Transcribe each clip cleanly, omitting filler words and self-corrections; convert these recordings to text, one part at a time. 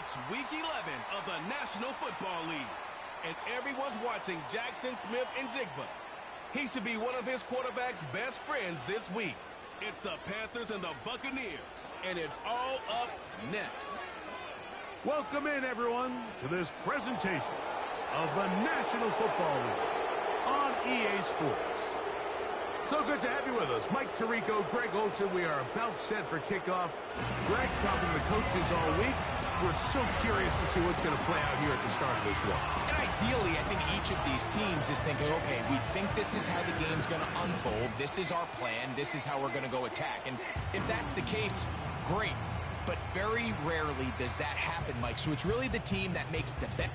It's Week 11 of the National Football League, and everyone's watching Jackson Smith-Njigba. He should be one of his quarterback's best friends this week. It's the Panthers and the Buccaneers, and it's all up next. Welcome in, everyone, to this presentation of the National Football League on EA Sports. So good to have you with us. Mike Tirico, Greg Olsen. We are about set for kickoff. Greg talking to the coaches all week. We're so curious to see what's going to play out here at the start of this one. And ideally, I think each of these teams is thinking, okay, we think this is how the game's going to unfold. This is our plan. This is how we're going to go attack. And if that's the case, great. But very rarely does that happen, Mike. So it's really the team that makes the bet.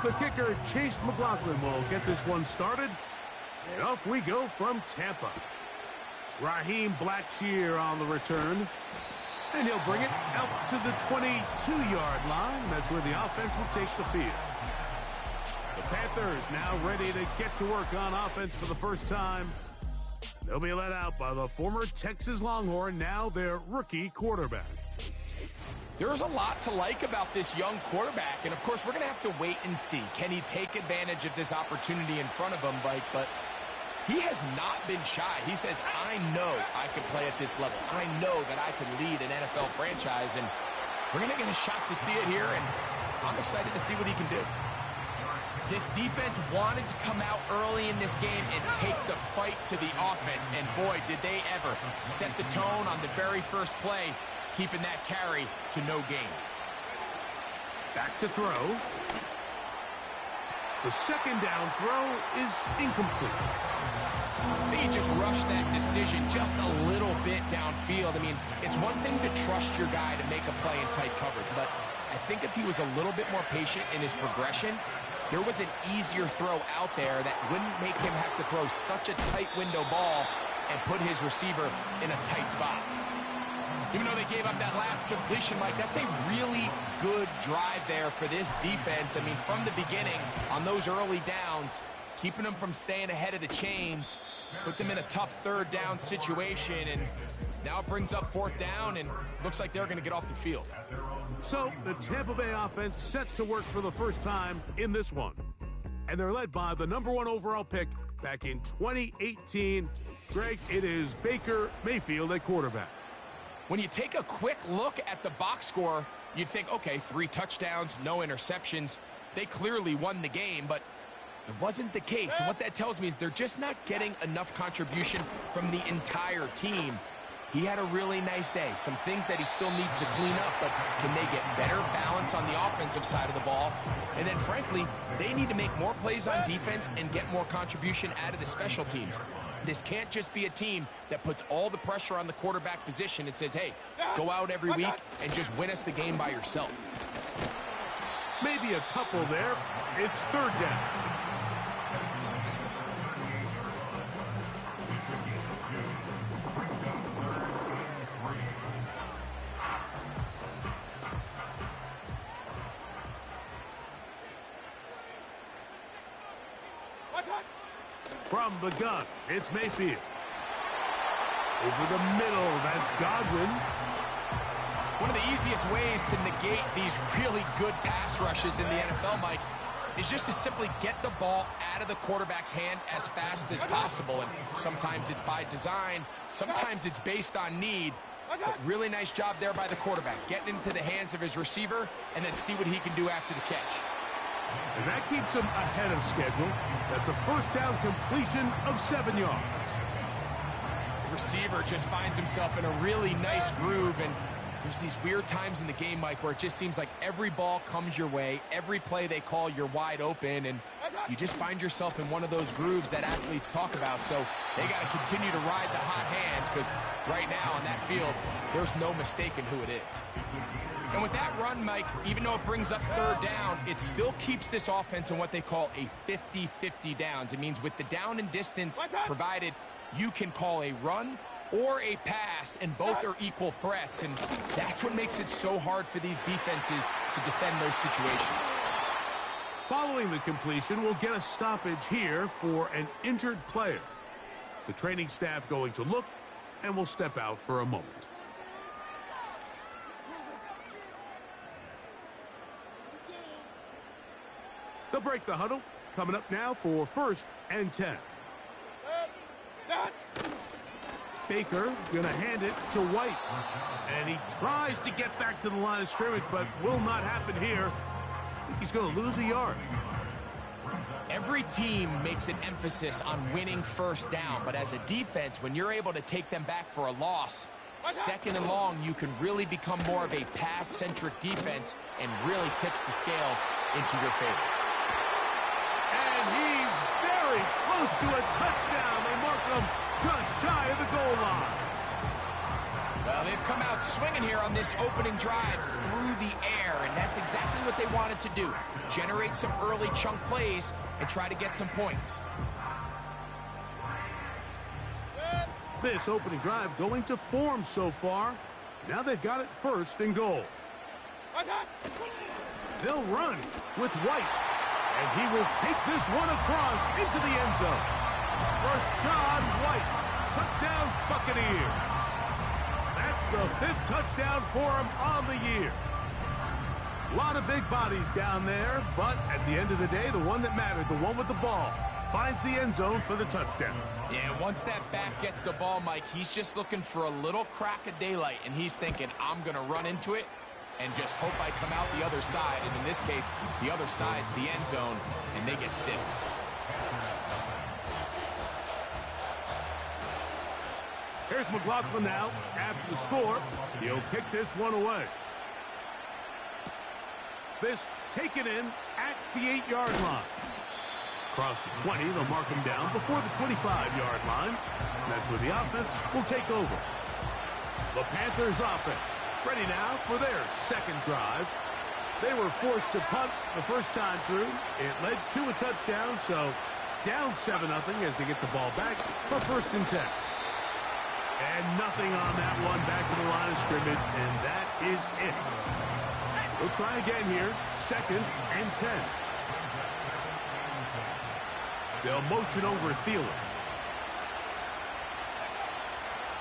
The kicker, Chase McLaughlin, will get this one started. And off we go from Tampa. Raheem Blackshear on the return. And he'll bring it out to the 22-yard line. That's where the offense will take the field. The Panthers now ready to get to work on offense for the first time. They'll be led out by the former Texas Longhorn, now their rookie quarterback. There's a lot to like about this young quarterback, and of course we're going to have to wait and see. Can he take advantage of this opportunity in front of him, Mike? But he has not been shy. He says, I know I can play at this level. I know that I can lead an NFL franchise, and we're going to get a shot to see it here, and I'm excited to see what he can do. This defense wanted to come out early in this game and take the fight to the offense, and boy, did they ever set the tone on the very first play, keeping that carry to no gain. Back to throw. The second down throw is incomplete. They just rushed that decision just a little bit downfield. I mean, it's one thing to trust your guy to make a play in tight coverage, but I think if he was a little bit more patient in his progression, there was an easier throw out there that wouldn't make him have to throw such a tight window ball and put his receiver in a tight spot. Even though they gave up that last completion, Mike, that's a really good drive there for this defense. I mean, from the beginning, on those early downs, keeping them from staying ahead of the chains, put them in a tough third down situation, and now it brings up fourth down, and looks like they're going to get off the field. So the Tampa Bay offense set to work for the first time in this one. And they're led by the #1 overall pick back in 2018. Greg, it is Baker Mayfield at quarterback. When you take a quick look at the box score, you'd think, okay, 3 touchdowns, no interceptions. They clearly won the game, but it wasn't the case. And what that tells me is they're just not getting enough contribution from the entire team. He had a really nice day. Some things that he still needs to clean up, but can they get better balance on the offensive side of the ball? And then, frankly, they need to make more plays on defense and get more contribution out of the special teams. This can't just be a team that puts all the pressure on the quarterback position and says, hey, go out every week and just win us the game by yourself. Maybe a couple there. It's third down. From the gun, it's Mayfield. Over the middle, that's Godwin. One of the easiest ways to negate these really good pass rushes in the NFL, Mike, is just to simply get the ball out of the quarterback's hand as fast as possible. And sometimes it's by design, sometimes it's based on need. But really nice job there by the quarterback, getting into the hands of his receiver and then see what he can do after the catch. And that keeps him ahead of schedule. That's a first down completion of 7 yards. The receiver just finds himself in a really nice groove, and there's these weird times in the game, Mike, where it just seems like every ball comes your way, every play they call, you're wide open, and you just find yourself in one of those grooves that athletes talk about. So they got to continue to ride the hot hand, because right now on that field, there's no mistaking who it is. And with that run, Mike, even though it brings up third down, it still keeps this offense in what they call a 50-50 downs. It means with the down and distance provided, you can call a run or a pass, and both are equal threats. And that's what makes it so hard for these defenses to defend those situations. Following the completion, we'll get a stoppage here for an injured player. The training staff going to look, and we'll step out for a moment. They'll break the huddle. Coming up now for 1st and 10. Baker going to hand it to White. And he tries to get back to the line of scrimmage, but will not happen here. I think he's going to lose a yard. Every team makes an emphasis on winning first down, but as a defense, when you're able to take them back for a loss, 2nd and long, you can really become more of a pass-centric defense and really tips the scales into your favor. And he's very close to a touchdown. They mark him just shy of the goal line. Well, they've come out swinging here on this opening drive through the air, and that's exactly what they wanted to do. Generate some early chunk plays and try to get some points. This opening drive going to form so far. Now they've got it 1st and goal. They'll run with White. And he will take this one across into the end zone. Rashad White. Touchdown, Buccaneers. That's the 5th touchdown for him on the year. A lot of big bodies down there, but at the end of the day, the one that mattered, the one with the ball, finds the end zone for the touchdown. Yeah, once that back gets the ball, Mike, he's just looking for a little crack of daylight, and he's thinking, I'm going to run into it and just hope I come out the other side. And in this case, the other side's the end zone, and they get 6. Here's McLaughlin now. After the score, he'll kick this one away. This taken in at the 8-yard line. Across the 20, they'll mark him down before the 25-yard line. That's where the offense will take over. The Panthers offense ready now for their 2nd drive. They were forced to punt the first time through. It led to a touchdown, so down 7-0 as they get the ball back for 1st and 10. And nothing on that one, back to the line of scrimmage, and that is it. We'll try again here, 2nd and 10. They'll motion over Thielen.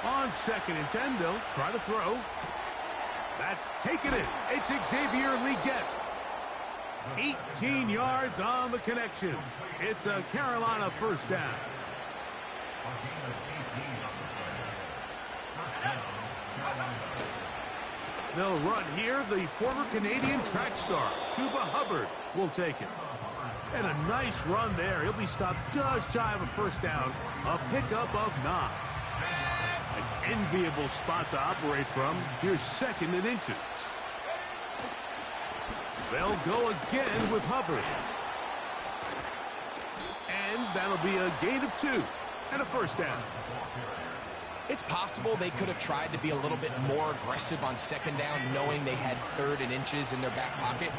On 2nd and 10, they'll try to throw. That's taken in. It's Xavier Legette. 18 yards on the connection. It's a Carolina 1st down. They'll run here. The former Canadian track star, Chuba Hubbard, will take it. And a nice run there. He'll be stopped just shy of a 1st down. A pickup of 9. An enviable spot to operate from. Here's 2nd and inches. They'll go again with Hubbard. And that'll be a gain of 2 and a 1st down. It's possible they could have tried to be a little bit more aggressive on 2nd down, knowing they had 3rd and inches in their back pocket.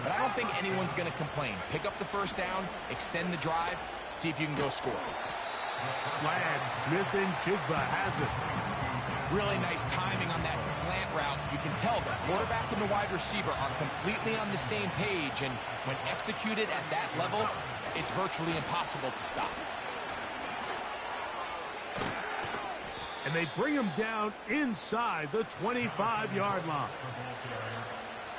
But I don't think anyone's going to complain. Pick up the 1st down, extend the drive, see if you can go score. Slad, Smith and Jigba has it. Really nice timing on that slant route. You can tell the quarterback and the wide receiver are completely on the same page, and when executed at that level, it's virtually impossible to stop. And they bring him down inside the 25-yard line.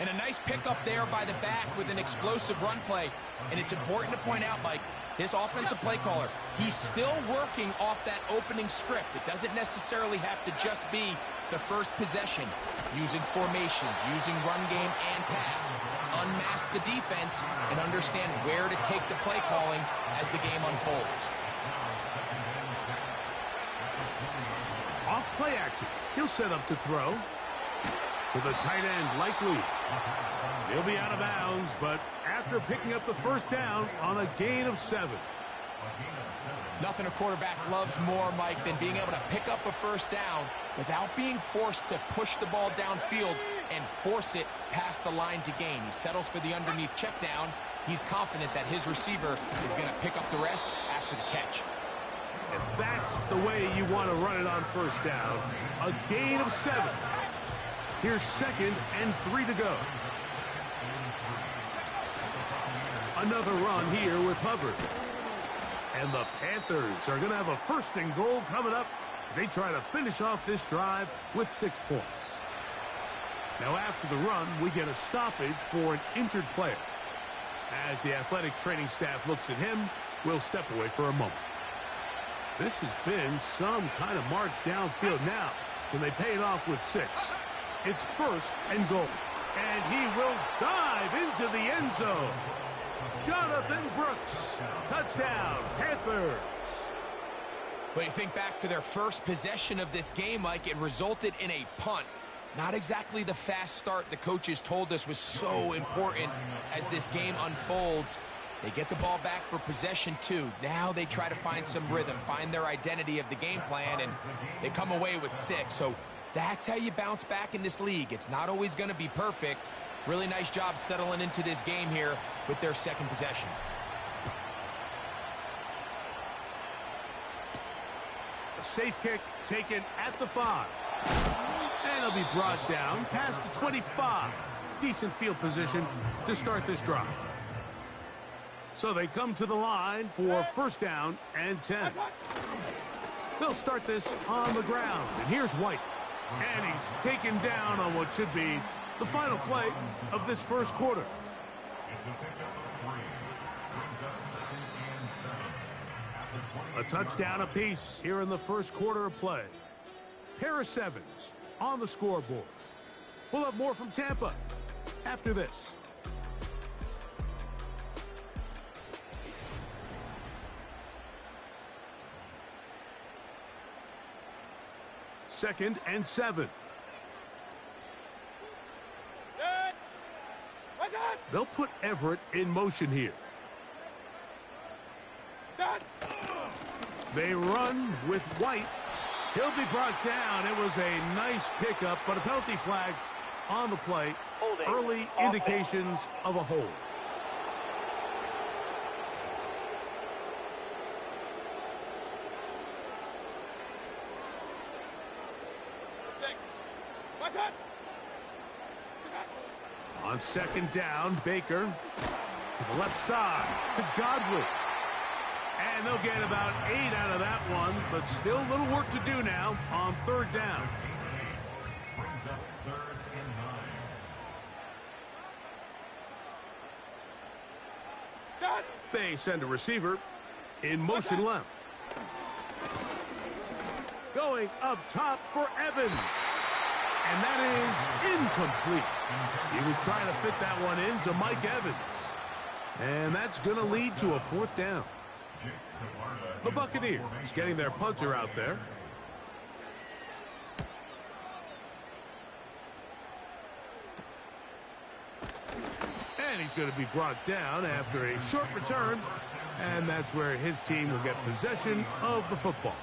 And a nice pickup there by the back with an explosive run play. And it's important to point out, Mike, this offensive play caller, he's still working off that opening script. It doesn't necessarily have to just be the first possession. Using formations, using run game and pass. Unmask the defense and understand where to take the play calling as the game unfolds. Off play action. He'll set up to throw. To the tight end, likely. He'll be out of bounds, but after picking up the 1st down on a gain of 7. Nothing a quarterback loves more, Mike, than being able to pick up a 1st down without being forced to push the ball downfield and force it past the line to gain. He settles for the underneath check down. He's confident that his receiver is going to pick up the rest after the catch. And that's the way you want to run it on 1st down. A gain of 7. Here's 2nd and 3 to go. Another run here with Hubbard. And the Panthers are going to have a 1st and goal coming up. They try to finish off this drive with 6 points. Now after the run, we get a stoppage for an injured player. As the athletic training staff looks at him, we'll step away for a moment. This has been some kind of march downfield now. Can they pay it off with 6? It's 1st and goal. And he will dive into the end zone. Jonathan Brooks, touchdown, Panthers. But you think back to their first possession of this game, Mike, it resulted in a punt. Not exactly the fast start the coaches told us was so important as this game unfolds. They get the ball back for possession 2. Now they try to find some rhythm, find their identity of the game plan, and they come away with 6. So that's how you bounce back in this league. It's not always going to be perfect. Really nice job settling into this game here with their 2nd possession. A safe kick taken at the 5. And it'll be brought down past the 25. Decent field position to start this drive. So they come to the line for 1st down and 10. They'll start this on the ground. And here's White. And he's taken down on what should be the final play of this 1st quarter. A touchdown apiece here in the 1st quarter of play. Pair of 7s on the scoreboard. We'll have more from Tampa after this. Second and 7. They'll put Everett in motion here. They run with White. He'll be brought down. It was a nice pickup, but a penalty flag on the play. Early indications of a hold. On 2nd down, Baker to the left side to Godwin. And they'll get about 8 out of that one, but still a little work to do now on 3rd down. Brings up 3rd and 9. They send a receiver in motion left. Going up top for Evans. And that is incomplete. He was trying to fit that one into Mike Evans. And that's going to lead to a 4th down. The Buccaneers getting their punter out there. And he's going to be brought down after a short return. And that's where his team will get possession of the football.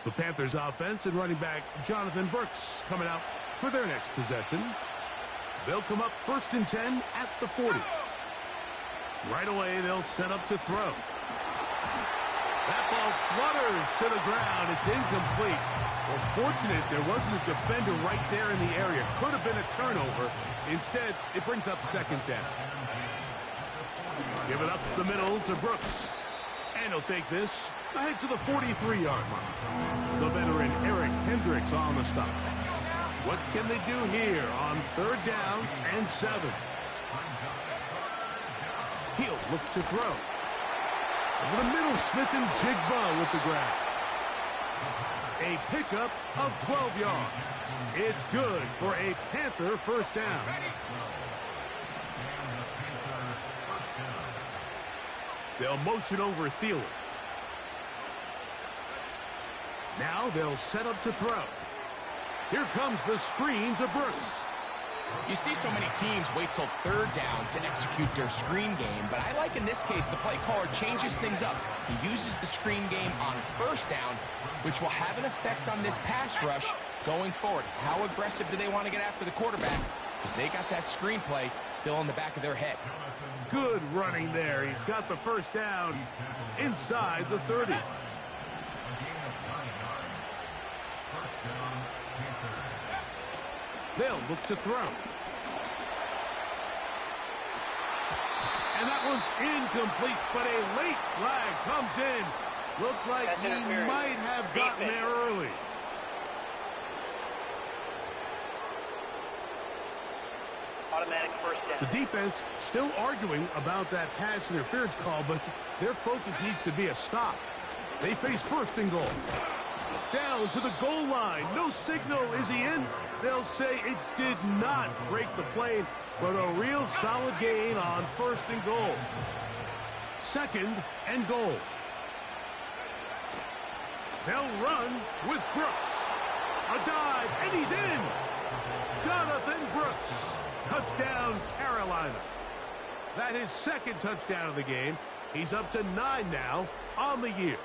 The Panthers offense and running back Jonathan Brooks coming out for their next possession. They'll come up 1st and 10 at the 40. Right away, they'll set up to throw. That ball flutters to the ground. It's incomplete. Well, fortunate there wasn't a defender right there in the area. Could have been a turnover. Instead, it brings up 2nd down. Give it up the middle to Brooks. And he'll take this ahead to the 43-yard line. The veteran Eric Hendricks on the stop. What can they do here on 3rd down and 7? He'll look to throw. Over the middle, Smith and Jigba with the grab. A pickup of 12 yards. It's good for a Panther 1st down. They'll motion over Thielen. Now they'll set up to throw. Here comes the screen to Brooks. You see so many teams wait till 3rd down to execute their screen game, but I like in this case the play caller changes things up. He uses the screen game on 1st down, which will have an effect on this pass rush going forward. How aggressive do they want to get after the quarterback? Because they got that screen play still in the back of their head. Good running there. He's got the 1st down inside the 30. They'll look to throw. And that one's incomplete, but a late flag comes in. Looked like he might have gotten there early. Automatic first down. The defense still arguing about that pass interference call, but their focus needs to be a stop. They face first and goal. Down to the goal line. No signal. Is he in? They'll say it did not break the plane, but a real solid gain on first and goal. Second and goal. They'll run with Brooks. A dive, and he's in. Jonathan Brooks. Touchdown, Carolina. That is second touchdown of the game. He's up to 9 now on the year.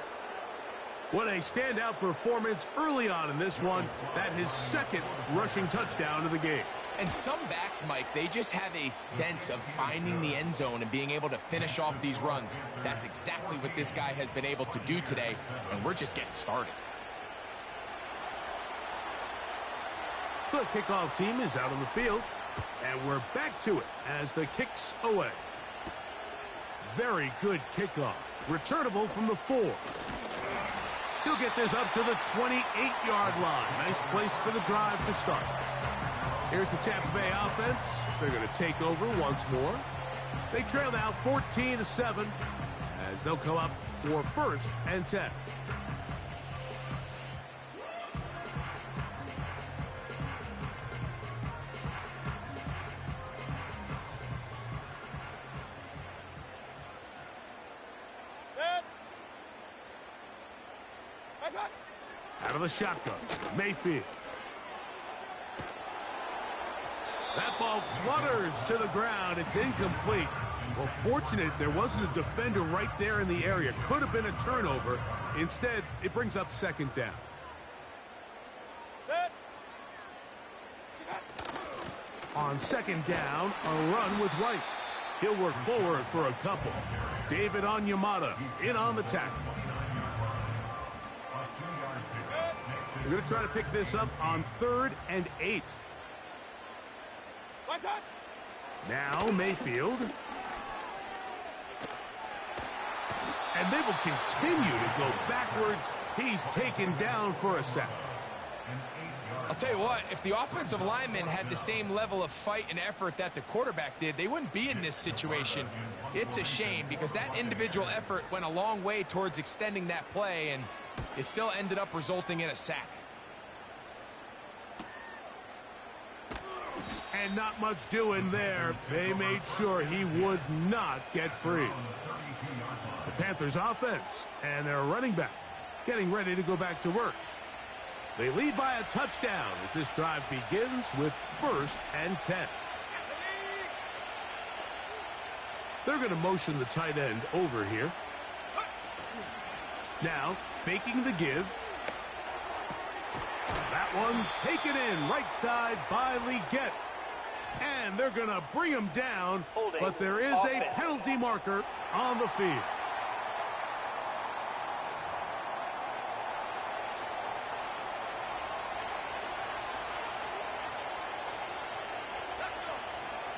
What a standout performance early on in this one. That his second rushing touchdown of the game. And some backs, Mike, they just have a sense of finding the end zone and being able to finish off these runs. That's exactly what this guy has been able to do today, and we're just getting started. The kickoff team is out on the field, and we're back to it as the kick's away. Very good kickoff. Returnable from the 4. He'll get this up to the 28-yard line. Nice place for the drive to start. Here's the Tampa Bay offense. They're going to take over once more. They trail now 14-7 as they'll come up for first and 10. Out of the shotgun, Mayfield. That ball flutters to the ground. It's incomplete. Well, fortunate there wasn't a defender right there in the area. Could have been a turnover. Instead, it brings up second down. On second down, a run with White. He'll work forward for a couple. David Onyemata in on the tackle. They're going to try to pick this up on 3rd and 8. Now Mayfield. And they will continue to go backwards. He's taken down for a sack. I'll tell you what, if the offensive lineman had the same level of fight and effort that the quarterback did, they wouldn't be in this situation. It's a shame because that individual effort went a long way towards extending that play, and it still ended up resulting in a sack. And not much doing there. They made sure he would not get free. The Panthers offense and their running back getting ready to go back to work. They lead by a touchdown as this drive begins with first and 10. They're going to motion the tight end over here. Now, faking the give. That one taken in right side by Leggett. And they're going to bring him down, but there is a penalty marker on the field.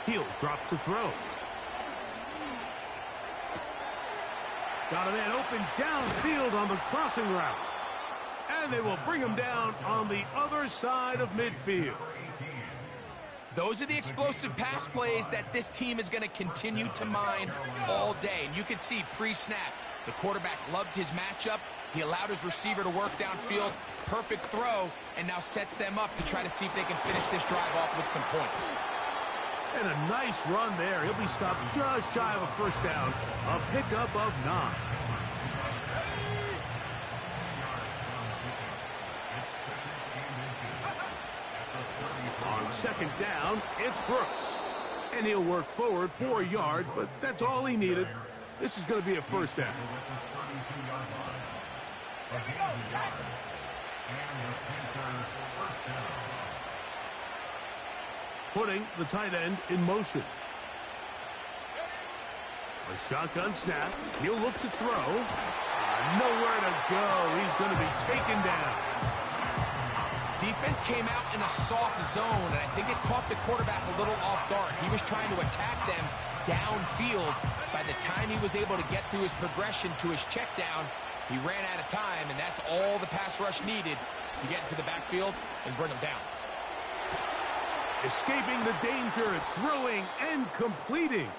He'll drop to throw. Got a man open downfield on the crossing route. And they will bring him down on the other side of midfield. Those are the explosive pass plays that this team is going to continue to mine all day. And you can see pre-snap, the quarterback loved his matchup. He allowed his receiver to work downfield. Perfect throw, and now sets them up to try to see if they can finish this drive off with some points. And a nice run there. He'll be stopped just shy of a first down. A pickup of 9. On second down, it's Brooks. And he'll work forward for a yard, but that's all he needed. This is going to be a first down. Putting the tight end in motion. A shotgun snap. He'll look to throw. Nowhere to go. He's going to be taken down. Defense came out in a soft zone, and I think it caught the quarterback a little off guard. He was trying to attack them, downfield. By the time he was able to get through his progression to his check down, he ran out of time, and that's all the pass rush needed to get into the backfield and bring him down. Escaping the danger, throwing and completing.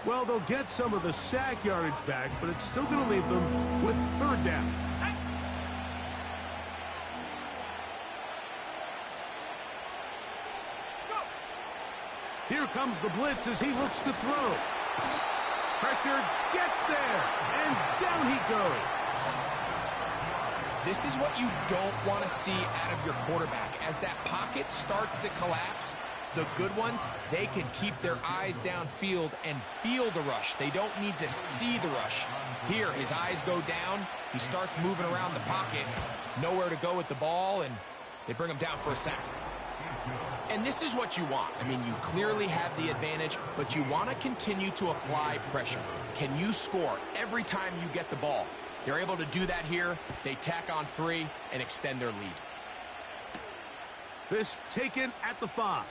Well, they'll get some of the sack yardage back, but it's still going to leave them with third down. Here comes the blitz as he looks to throw. Pressure gets there, and down he goes. This is what you don't want to see out of your quarterback. As that pocket starts to collapse, the good ones, they can keep their eyes downfield and feel the rush. They don't need to see the rush. Here, his eyes go down. He starts moving around the pocket. Nowhere to go with the ball, and they bring him down for a sack. And this is what you want. I mean, you clearly have the advantage, but you want to continue to apply pressure. Can you score every time you get the ball? They're able to do that here. They tack on 3 and extend their lead. This taken at the 5.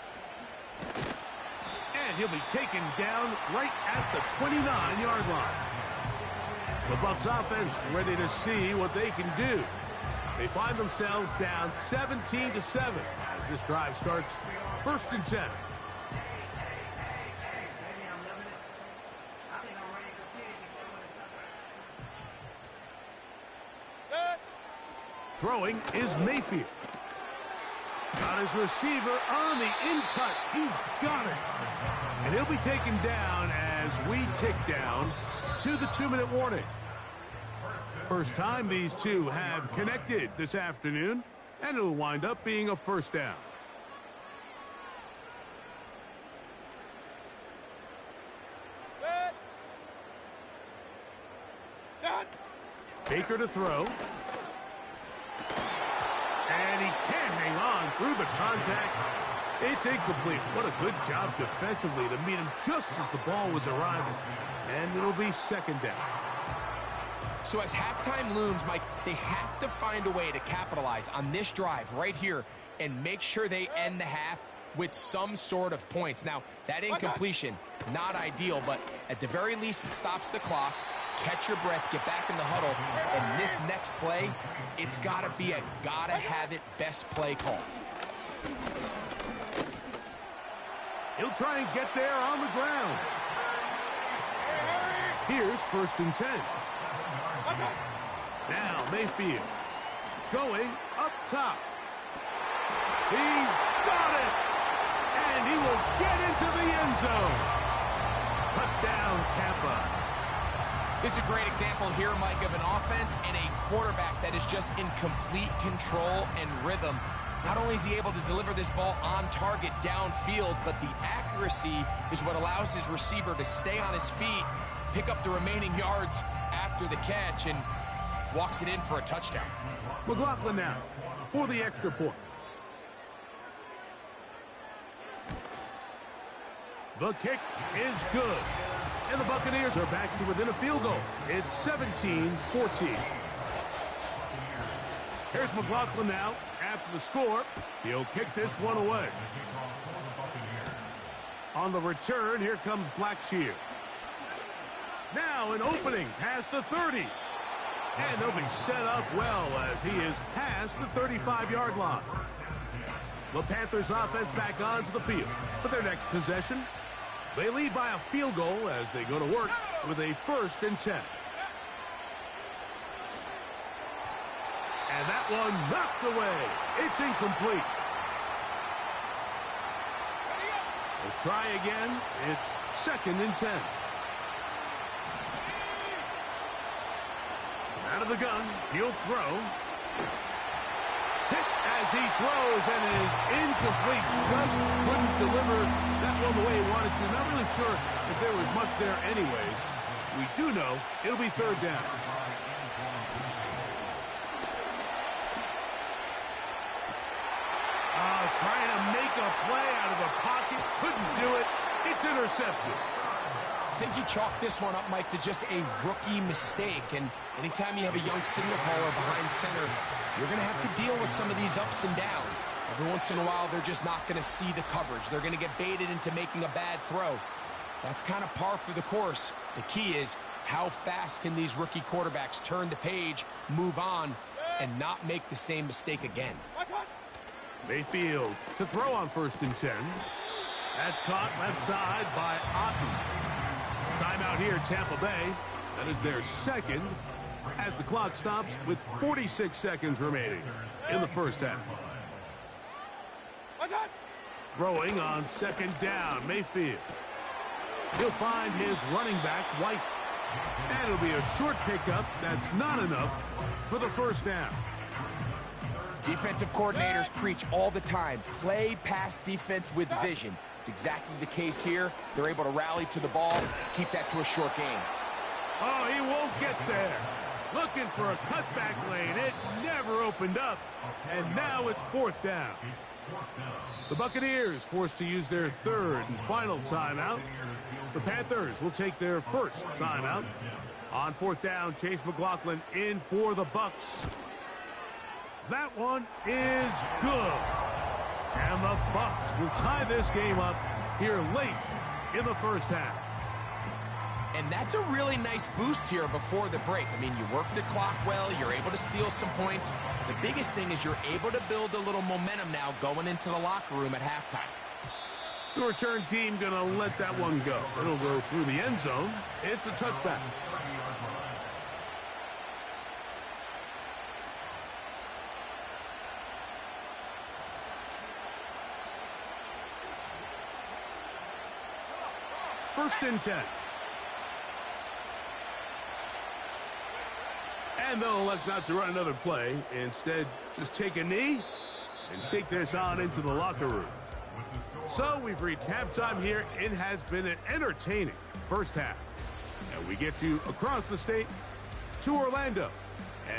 And he'll be taken down right at the 29-yard line. The Bucs offense ready to see what they can do. They find themselves down 17-7 as this drive starts 1st and 10. Throwing is Mayfield. Got his receiver on the in-cut. He's got it. And he'll be taken down as we tick down to the 2-minute warning. First time these two have connected this afternoon, and it'll wind up being a first down. Baker to throw. And he can't hang on through the contact. It's incomplete. What a good job defensively to meet him just as the ball was arriving. And it'll be 2nd down. So as halftime looms, Mike, they have to find a way to capitalize on this drive right here and make sure they end the half with some sort of points. Now, that incompletion, not ideal, but at the very least, it stops the clock. Catch your breath, get back in the huddle, and this next play, it's got to be a gotta-have-it best play call. He'll try and get there on the ground. Here's 1st and 10. Now Mayfield going up top. He's got it! And he will get into the end zone. Touchdown, Tampa. This is a great example here, Mike, of an offense and a quarterback that is just in complete control and rhythm. Not only is he able to deliver this ball on target downfield, but the accuracy is what allows his receiver to stay on his feet, pick up the remaining yards after the catch, and walks it in for a touchdown. McLaughlin now for the extra point. The kick is good. And the Buccaneers are back to within a field goal. It's 17-14. Here's McLaughlin now after the score. He'll kick this one away. On the return, here comes Blackshear. Now an opening past the 30. And they'll be set up well as he is past the 35-yard line. The Panthers offense back onto the field for their next possession. They lead by a field goal as they go to work with a 1st and 10. And that one knocked away. It's incomplete. We'll try again. It's 2nd and 10. Out of the gun, he'll throw. Hit as he throws, and it is incomplete. Just couldn't deliver that one the way he wanted to. Not really sure if there was much there anyways. We do know it'll be 3rd down. Trying to make a play out of the pocket. Couldn't do it. It's intercepted. I think you chalk this one up, Mike, to just a rookie mistake. And anytime you have a young signal caller behind center, you're going to have to deal with some of these ups and downs. Every once in a while, they're just not going to see the coverage. They're going to get baited into making a bad throw. That's kind of par for the course. The key is how fast can these rookie quarterbacks turn the page, move on, and not make the same mistake again. Mayfield to throw on 1st and 10. That's caught left side by Otten. Timeout here, Tampa Bay. That is their second as the clock stops with 46 seconds remaining in the first half. Throwing on 2nd down, Mayfield. He'll find his running back, White. And it'll be a short pickup. That's not enough for the 1st down. Defensive coordinators preach all the time, play pass defense with vision. It's exactly the case here. They're able to rally to the ball, keep that to a short game. Oh, he won't get there. Looking for a cutback lane. It never opened up. And now it's 4th down. The Buccaneers forced to use their 3rd and final timeout. The Panthers will take their 1st timeout. On 4th down, Chase McLaughlin in for the Bucs. That one is good. And the Bucs will tie this game up here late in the first half. And that's a really nice boost here before the break. I mean, you work the clock well, you're able to steal some points. The biggest thing is you're able to build a little momentum now going into the locker room at halftime. The return team going to let that one go. It'll go through the end zone. It's a touchback. First and 10. And they'll elect not to run another play. Instead, just take a knee and take this on into the locker room. So we've reached halftime here. It has been an entertaining first half. And we get you across the state to Orlando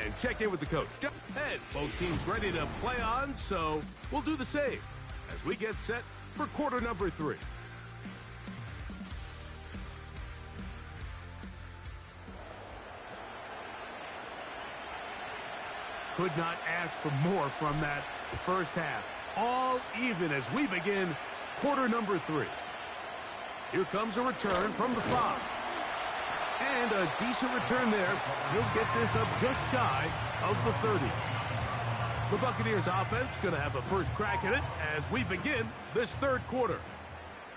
and check in with the coach. And both teams ready to play on, so we'll do the same as we get set for quarter number 3. Could not ask for more from that first half. All even as we begin quarter number 3. Here comes a return from the 5. And a decent return there. He'll get this up just shy of the 30. The Buccaneers offense going to have a first crack at it as we begin this 3rd quarter.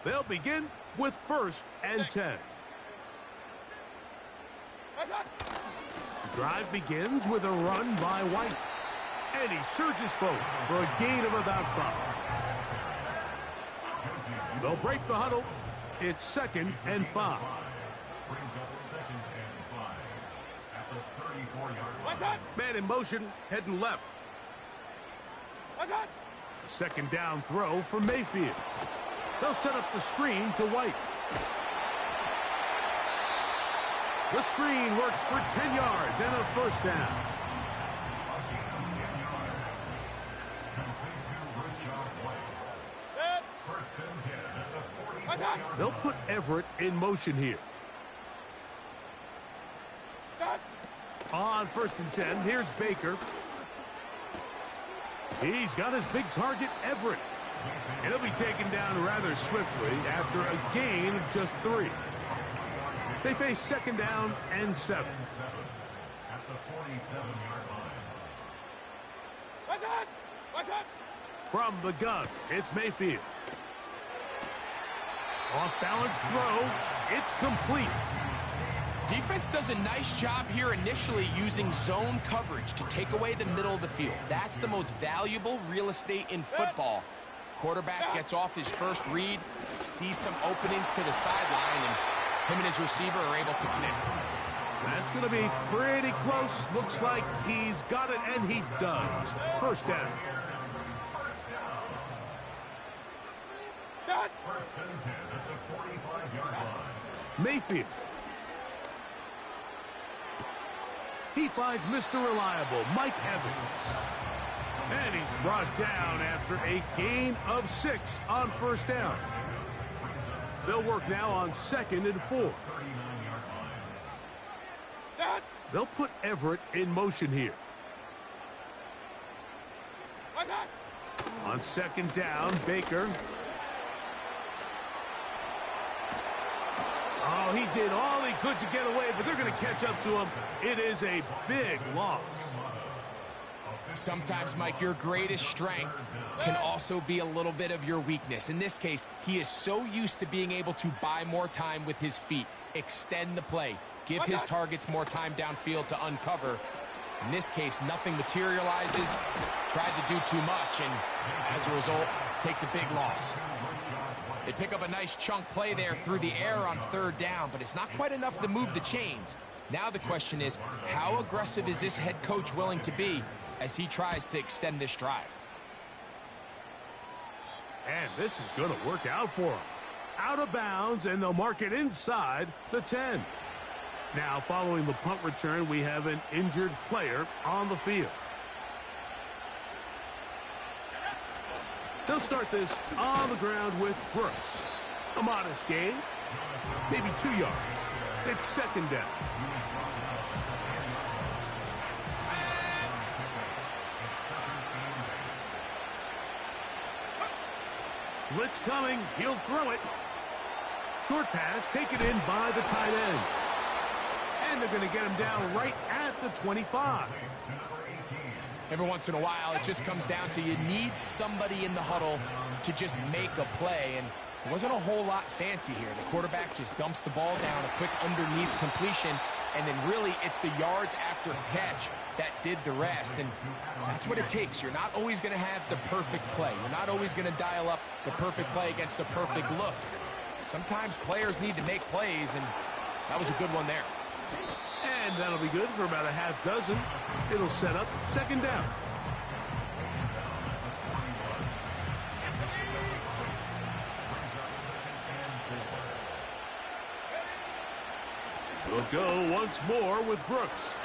They'll begin with 1st and 10. The drive begins with a run by White. And he surges forward for a gain of about 5. They'll break the huddle. It's 2nd and 5. Man in motion, heading left. A 2nd down throw for Mayfield. They'll set up the screen to White. The screen works for 10 yards and a 1st down. They'll put Everett in motion here. On 1st and 10, here's Baker. He's got his big target, Everett. And he'll be taken down rather swiftly after a gain of just 3. They face 2nd down and 7. At the 47-yard line. From the gun, it's Mayfield. Off-balance throw. It's complete. Defense does a nice job here initially using zone coverage to take away the middle of the field. That's the most valuable real estate in football. Quarterback gets off his first read, sees some openings to the sideline, and him and his receiver are able to connect. That's going to be pretty close. Looks like he's got it, and he does. 1st down. Mayfield. He finds Mr. Reliable, Mike Evans. And he's brought down after a gain of 6 on 1st down. They'll work now on 2nd and 4. They'll put Everett in motion here. On 2nd down, Baker. Oh, he did all he could to get away, but they're going to catch up to him. It is a big loss. Sometimes, Mike, your greatest strength can also be a little bit of your weakness. In this case, he is so used to being able to buy more time with his feet, extend the play, give his targets more time downfield to uncover. In this case, nothing materializes, tried to do too much, and as a result, takes a big loss. They pick up a nice chunk play there through the air on third down, but it's not quite enough to move the chains. Now the question is, how aggressive is this head coach willing to be as he tries to extend this drive? And this is going to work out for him. Out of bounds, and they'll mark it inside the 10. Now, following the punt return, we have an injured player on the field. They'll start this on the ground with Brooks. A modest gain, maybe 2 yards. It's second down. Blitz coming, he'll throw it. Short pass taken in by the tight end. And they're going to get him down right at the 25. Every once in a while, it just comes down to you need somebody in the huddle to just make a play. And it wasn't a whole lot fancy here. The quarterback just dumps the ball down, a quick underneath completion, and then really it's the yards after catch that did the rest. And that's what it takes. You're not always going to have the perfect play. You're not always going to dial up the perfect play against the perfect look. Sometimes players need to make plays, and that was a good one there. And that'll be good for about a half dozen. It'll set up second down. We'll go once more with Brooks.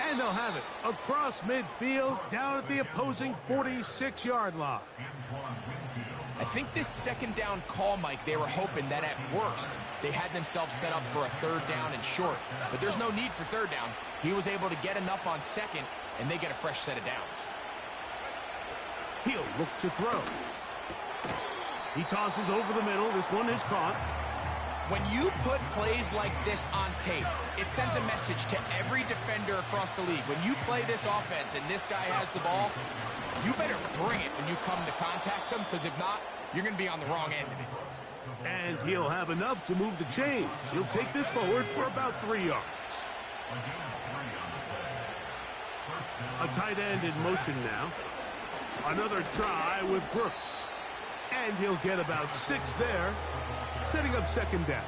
And they'll have it across midfield down at the opposing 46-yard line. I think this second down call, Mike, they were hoping that at worst they had themselves set up for a third down and short. But there's no need for third down. He was able to get enough on second, and they get a fresh set of downs. He'll look to throw. He tosses over the middle. This one is caught. When you put plays like this on tape, it sends a message to every defender across the league. When you play this offense and this guy has the ball, you better bring it when you come to contact him, because if not, you're going to be on the wrong end of it. And he'll have enough to move the chains. He'll take this forward for about 3 yards. A tight end in motion now. Another try with Brooks. And he'll get about 6 there, setting up second down.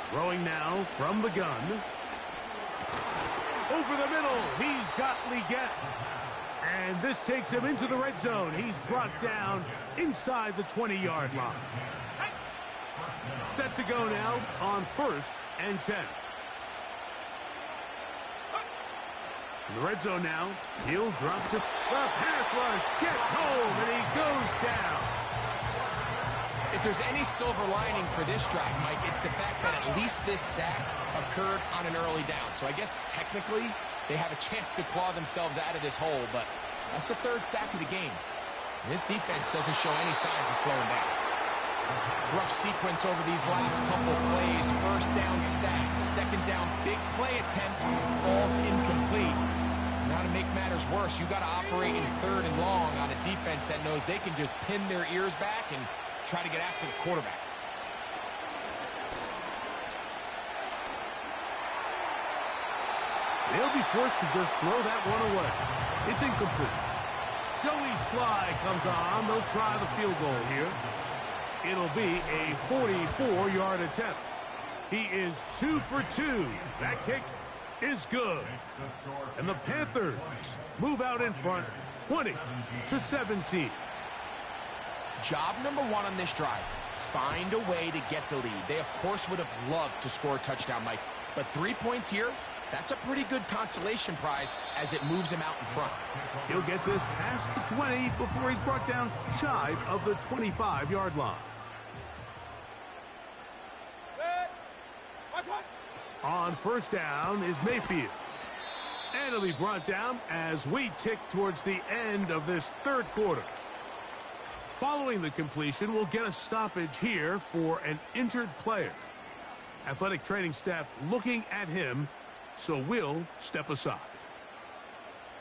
Throwing now from the gun. Over the middle, he's got Leggett. And this takes him into the red zone. He's brought down inside the 20-yard line. Set to go now on 1st and 10. In the red zone now, he'll drop to the pass rush, gets home, and he goes down. If there's any silver lining for this drive, Mike, it's the fact that at least this sack occurred on an early down. So I guess technically they have a chance to claw themselves out of this hole, but that's the 3rd sack of the game. And this defense doesn't show any signs of slowing down. Rough sequence over these last couple plays. 1st down sack, 2nd down big play attempt, falls incomplete. Now to make matters worse, you got to operate in 3rd and long on a defense that knows they can just pin their ears back and try to get after the quarterback. They'll be forced to just throw that one away. It's incomplete. Joey Sly comes on. They'll try the field goal here. It'll be a 44-yard attempt. He is 2 for 2. That kick is good. And the Panthers move out in front, 20-17. Job number 1 on this drive, find a way to get the lead. They, of course, would have loved to score a touchdown, Mike. But 3 points here, that's a pretty good consolation prize as it moves him out in front. He'll get this past the 20 before he's brought down shy of the 25-yard line. On 1st down is Mayfield. And it'll be brought down as we tick towards the end of this third quarter. Following the completion, we'll get a stoppage here for an injured player. Athletic training staff looking at him, so we'll step aside.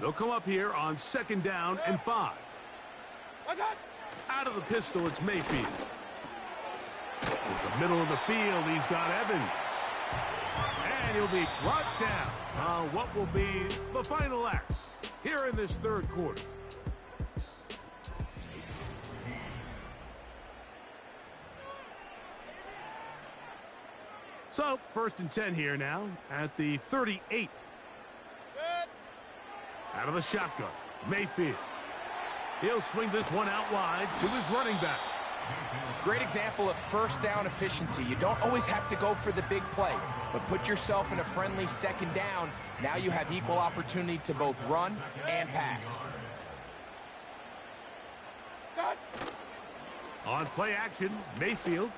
They'll come up here on 2nd down and 5. Out of the pistol, it's Mayfield. In the middle of the field, he's got Evans. And he'll be brought down on what will be the final act here in this third quarter. So, 1st and 10 here now at the 38. Out of the shotgun, Mayfield. He'll swing this one out wide to his running back. Great example of 1st down efficiency. You don't always have to go for the big play, but put yourself in a friendly 2nd down. Now you have equal opportunity to both run and pass. On play action, Mayfield.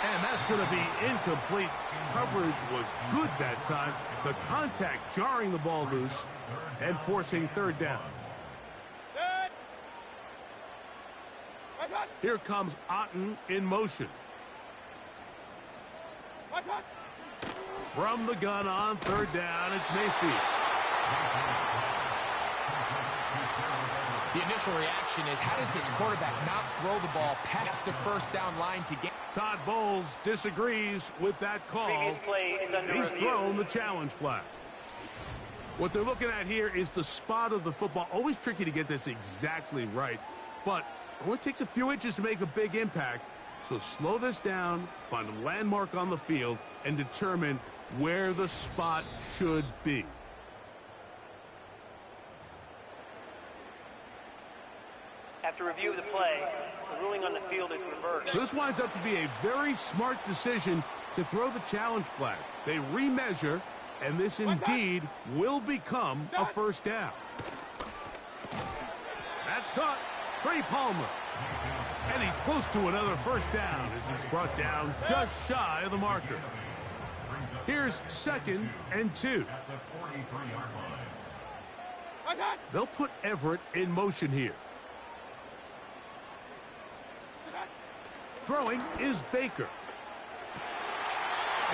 And that's going to be incomplete. Coverage was good that time. The contact jarring the ball loose and forcing 3rd down. Here comes Otten in motion. From the gun on 3rd down, it's Mayfield. The initial reaction is, how does this quarterback not throw the ball past the 1st down line to get... Todd Bowles disagrees with that call. Previous play is under He's review. thrown the challenge flag. What they're looking at here is the spot of the football. Always tricky to get this exactly right, but it only takes a few inches to make a big impact. So slow this down, find a landmark on the field, and determine where the spot should be. After review of the play, the ruling on the field is reversed. So this winds up to be a very smart decision to throw the challenge flag. They remeasure, and this indeed will become a 1st down. That's caught. Trey Palmer. And he's close to another 1st down as he's brought down just shy of the marker. Here's 2nd and 2. They'll put Everett in motion here. Throwing is Baker.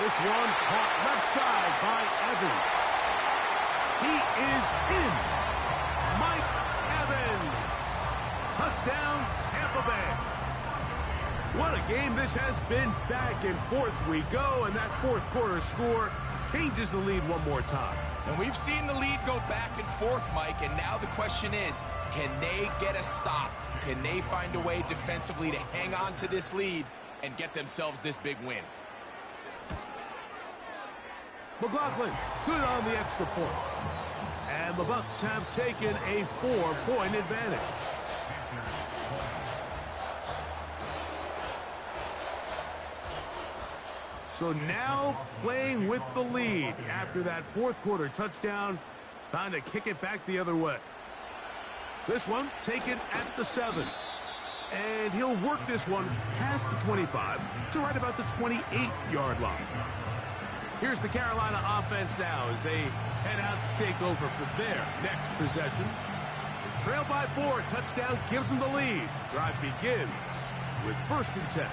This one caught left side by Evans. He is in. Mike Evans. Touchdown, Tampa Bay. What a game this has been. Back and forth we go, and that 4th quarter score changes the lead one more time. And we've seen the lead go back and forth, Mike, and now the question is, can they get a stop? Can they find a way defensively to hang on to this lead and get themselves this big win? McLaughlin, good on the extra point. And the Bucs have taken a 4-point advantage. So now playing with the lead after that 4th quarter touchdown. Time to kick it back the other way. This one taken at the 7. And he'll work this one past the 25 to right about the 28-yard line. Here's the Carolina offense now as they head out to take over for their next possession. The trail by 4, touchdown gives them the lead. Drive begins with 1st and 10.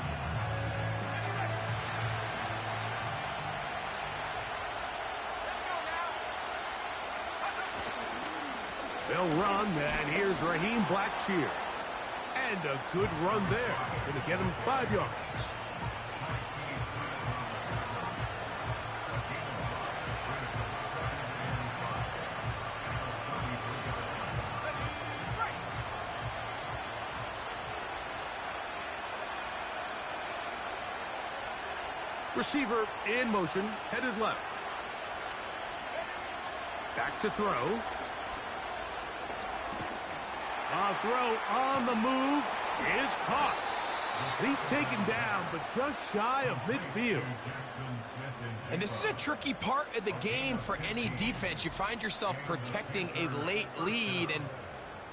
They'll run, and here's Raheem Blackshear. And a good run there. Going to get him 5 yards. Receiver in motion, headed left. Back to throw. A throw on the move is caught. He's taken down, but just shy of midfield. And this is a tricky part of the game for any defense. You find yourself protecting a late lead, and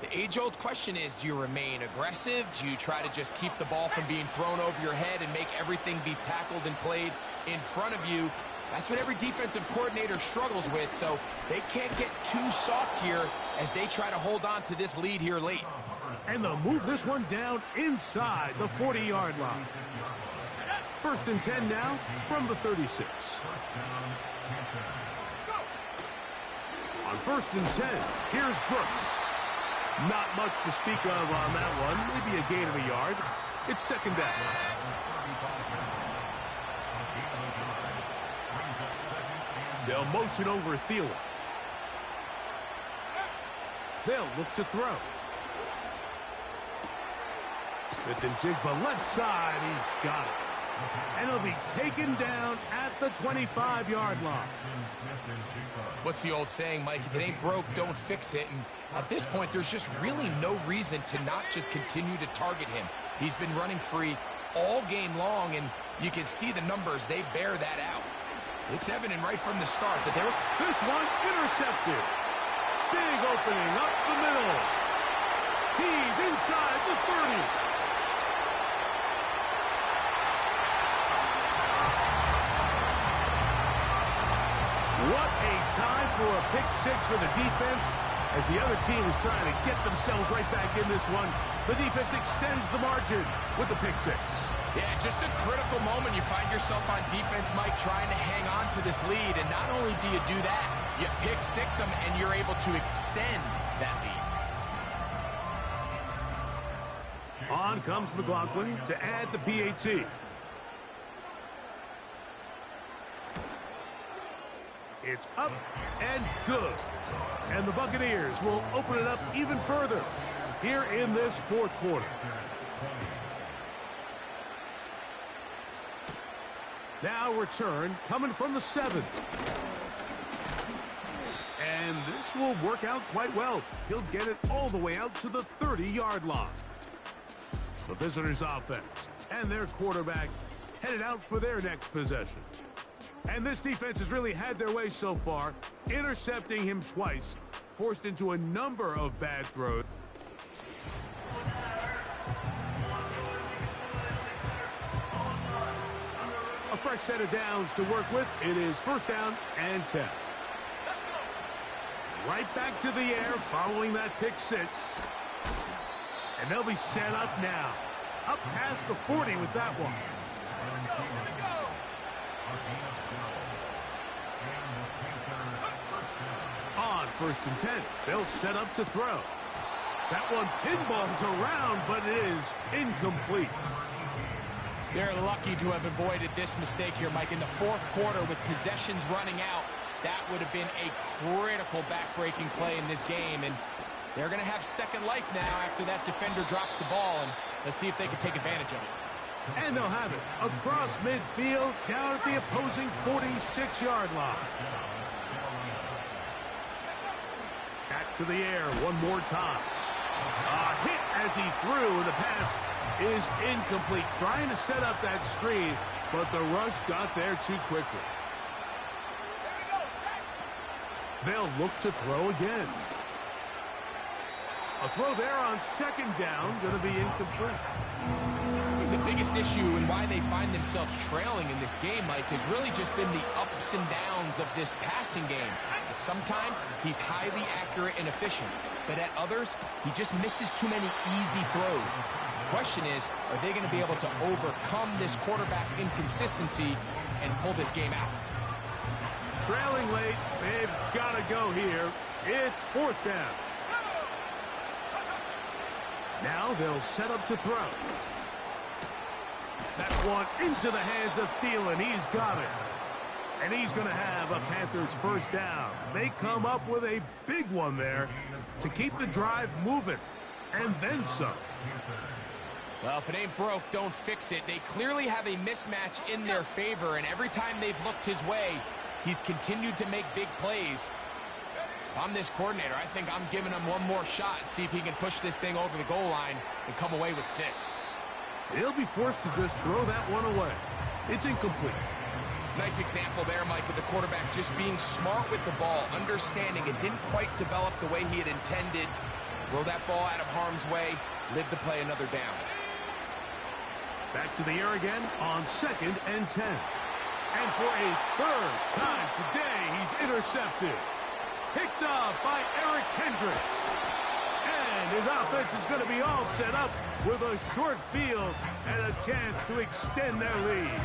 the age-old question is, do you remain aggressive? Do you try to just keep the ball from being thrown over your head and make everything be tackled and played in front of you? That's what every defensive coordinator struggles with, so they can't get too soft here as they try to hold on to this lead here late. And they'll move this one down inside the 40-yard line. 1st and 10 now from the 36. On 1st and 10, here's Brooks. Not much to speak of on that one. Maybe a gain of a yard. It's 2nd down. They'll motion over Thielen. They'll look to throw. Smith and Jigba left side. He's got it. And he'll be taken down at the 25-yard line. What's the old saying, Mike? If it ain't broke, don't fix it. And at this point, there's just really no reason to not just continue to target him. He's been running free all game long, and you can see the numbers. They bear that out. It's evident right from the start that they were... This one intercepted. Big opening up the middle. He's inside the 30. What a time for a pick six for the defense as the other team is trying to get themselves right back in this one. The defense extends the margin with the pick six. Yeah, just a critical moment. You find yourself on defense, Mike, trying to hang on to this lead. And not only do you do that, you pick six them and you're able to extend that lead. On comes McLaughlin to add the PAT. It's up and good. And the Buccaneers will open it up even further here in this 4th quarter. Now return coming from the 7. And this will work out quite well. He'll get it all the way out to the 30-yard line. The visitors' offense and their quarterback headed out for their next possession. And this defense has really had their way so far, intercepting him twice, forced into a number of bad throws. A fresh set of downs to work with. It is 1st down and 10. Right back to the air following that pick six. And they'll be set up now. Up past the 40 with that one. On 1st and 10, they'll set up to throw. That one pinballs around, but it is incomplete. They're lucky to have avoided this mistake here, Mike. In the 4th quarter with possessions running out, that would have been a critical back-breaking play in this game. And they're going to have second life now after that defender drops the ball. And let's see if they can take advantage of it. And they'll have it across midfield down at the opposing 46-yard line. Back to the air one more time. A hit as he threw, and the pass is incomplete. Trying to set up that screen, but the rush got there too quickly. They'll look to throw again. A throw there on 2nd down, going to be incomplete. The biggest issue and why they find themselves trailing in this game, Mike, has really just been the ups and downs of this passing game. Sometimes he's highly accurate and efficient, but at others, he just misses too many easy throws. The question is, are they going to be able to overcome this quarterback inconsistency and pull this game out? Trailing late, they've got to go here. It's 4th down. Now they'll set up to throw. That one into the hands of Thielen. He's got it. And he's going to have a Panthers 1st down. They come up with a big one there to keep the drive moving. And then some. Well, if it ain't broke, don't fix it. They clearly have a mismatch in their favor, and every time they've looked his way, he's continued to make big plays. If I'm this coordinator, I think I'm giving him one more shot and see if he can push this thing over the goal line and come away with 6. He'll be forced to just throw that one away. It's incomplete. Nice example there, Mike, of the quarterback just being smart with the ball, understanding it didn't quite develop the way he had intended. Throw that ball out of harm's way, live to play another down. Back to the air again on 2nd and 10. And for a third time today, he's intercepted. Picked off by Eric Hendricks. And his offense is going to be all set up with a short field and a chance to extend their lead.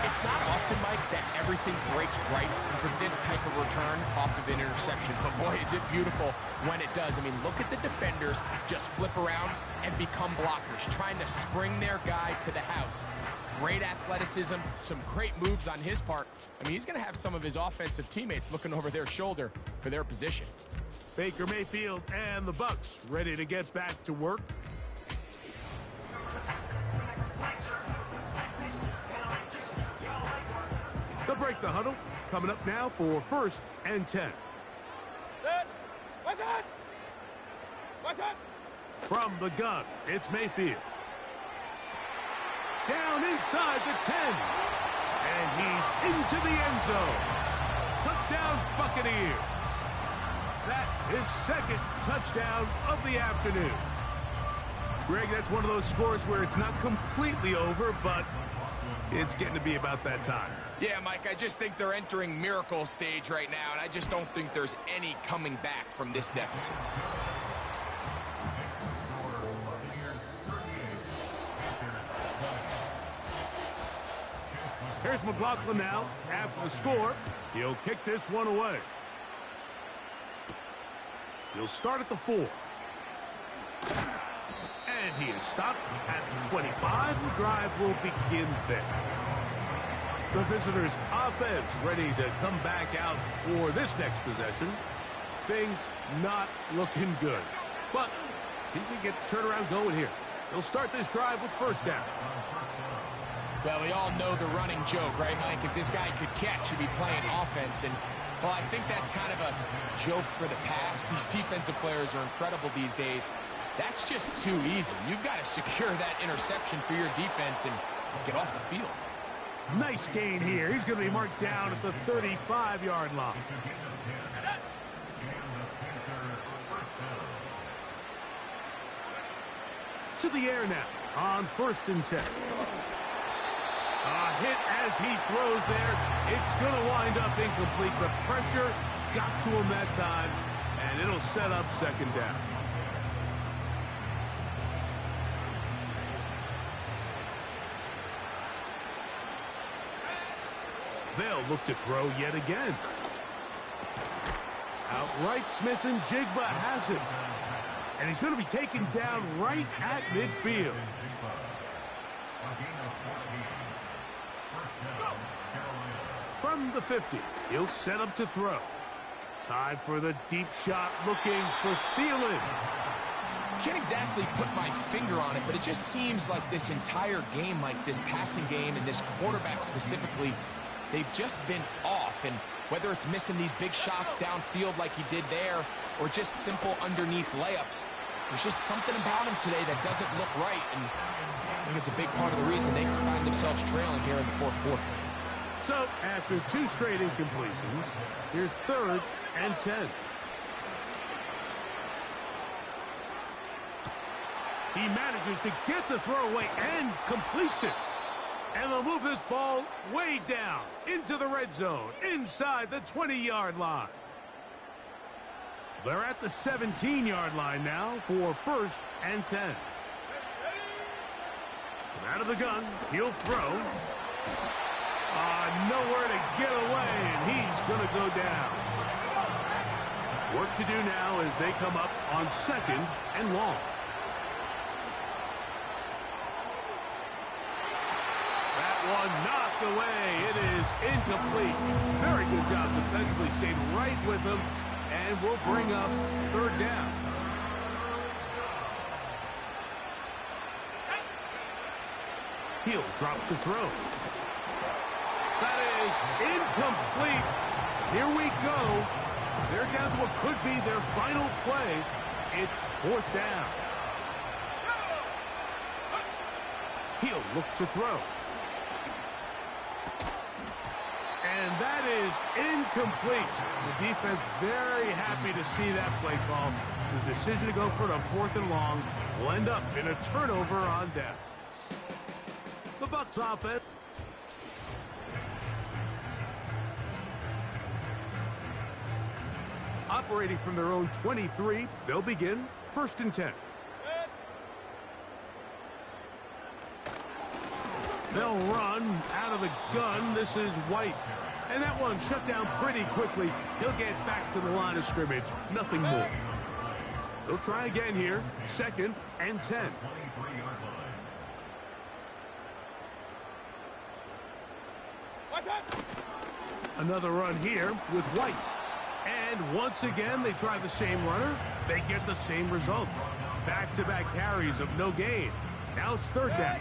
It's not often, Mike, that everything breaks right for this type of return off of an interception. But, boy, is it beautiful when it does. I mean, look at the defenders just flip around and become blockers, trying to spring their guy to the house. Great athleticism, some great moves on his part. I mean, he's going to have some of his offensive teammates looking over their shoulder for their position. Baker Mayfield and the Bucs ready to get back to work. They'll break the huddle. Coming up now for 1st and 10. What's that? What's that? From the gun, it's Mayfield. Down inside the 10. And he's into the end zone. Touchdown, Buccaneers. That is second touchdown of the afternoon. Greg, that's one of those scores where it's not completely over, but it's getting to be about that time. Yeah, Mike, I just think they're entering miracle stage right now, and I just don't think there's any coming back from this deficit. Here's McLaughlin now. After the score, he'll kick this one away. He'll start at the 4. And he is stopped at the 25. The drive will begin there. The visitors' offense ready to come back out for this next possession. Things not looking good. But see if we get the turnaround going here. They'll start this drive with 1st down. Well, we all know the running joke, right, Mike? If this guy could catch, he'd be playing offense. And, well, I think that's kind of a joke for the past. These defensive players are incredible these days. That's just too easy. You've got to secure that interception for your defense and get off the field. Nice gain here. He's going to be marked down at the 35-yard line. To the air now on 1st and 10. A hit as he throws there. It's going to wind up incomplete. The pressure got to him that time, and it'll set up 2nd down. They'll look to throw yet again. Outright Smith and Jigba has it. And he's going to be taken down right at midfield. From the 50, he'll set up to throw. Time for the deep shot, looking for Thielen. Can't exactly put my finger on it, but it just seems like this entire game, like this passing game and this quarterback specifically, they've just been off. And whether it's missing these big shots downfield like he did there or just simple underneath layups, there's just something about him today that doesn't look right. And I think it's a big part of the reason they find themselves trailing here in the 4th quarter. So, after 2 straight incompletions, here's 3rd and 10. He manages to get the throw away and completes it. And they'll move this ball way down into the red zone, inside the 20-yard line. They're at the 17-yard line now for 1st and 10. From out of the gun, he'll throw. Nowhere to get away, and he's going to go down. Work to do now as they come up on 2nd and long. That one knocked away. It is incomplete. Very good job defensively. Stayed right with him, and will bring up 3rd down. He'll drop to throw. That is incomplete. Here we go. They're down to what could be their final play. It's 4th down. He'll look to throw. And that is incomplete. The defense very happy to see that play call. The decision to go for it on 4th and long will end up in a turnover on downs. The Bucs offense. operating from their own 23. They'll begin 1st and 10. They'll run out of the gun. This is White. And that one shut down pretty quickly. He'll get back to the line of scrimmage. Nothing more. They'll try again here. 2nd and 10. Another run here with White. And once again, they try the same runner. They get the same result. Back-to-back carries of no gain. Now it's 3rd down.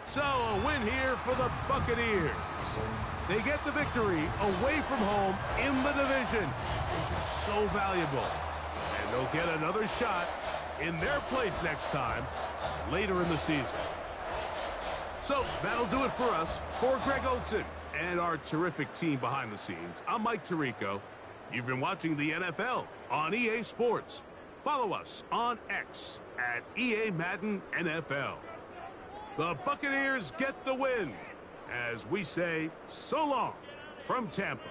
So a win here for the Buccaneers. They get the victory away from home in the division. This is so valuable. And they'll get another shot in their place next time, later in the season. So that'll do it for us. For Greg Olson and our terrific team behind the scenes, I'm Mike Tirico. You've been watching the NFL on EA Sports. Follow us on X at EA Madden NFL. The Buccaneers get the win as we say so long from Tampa.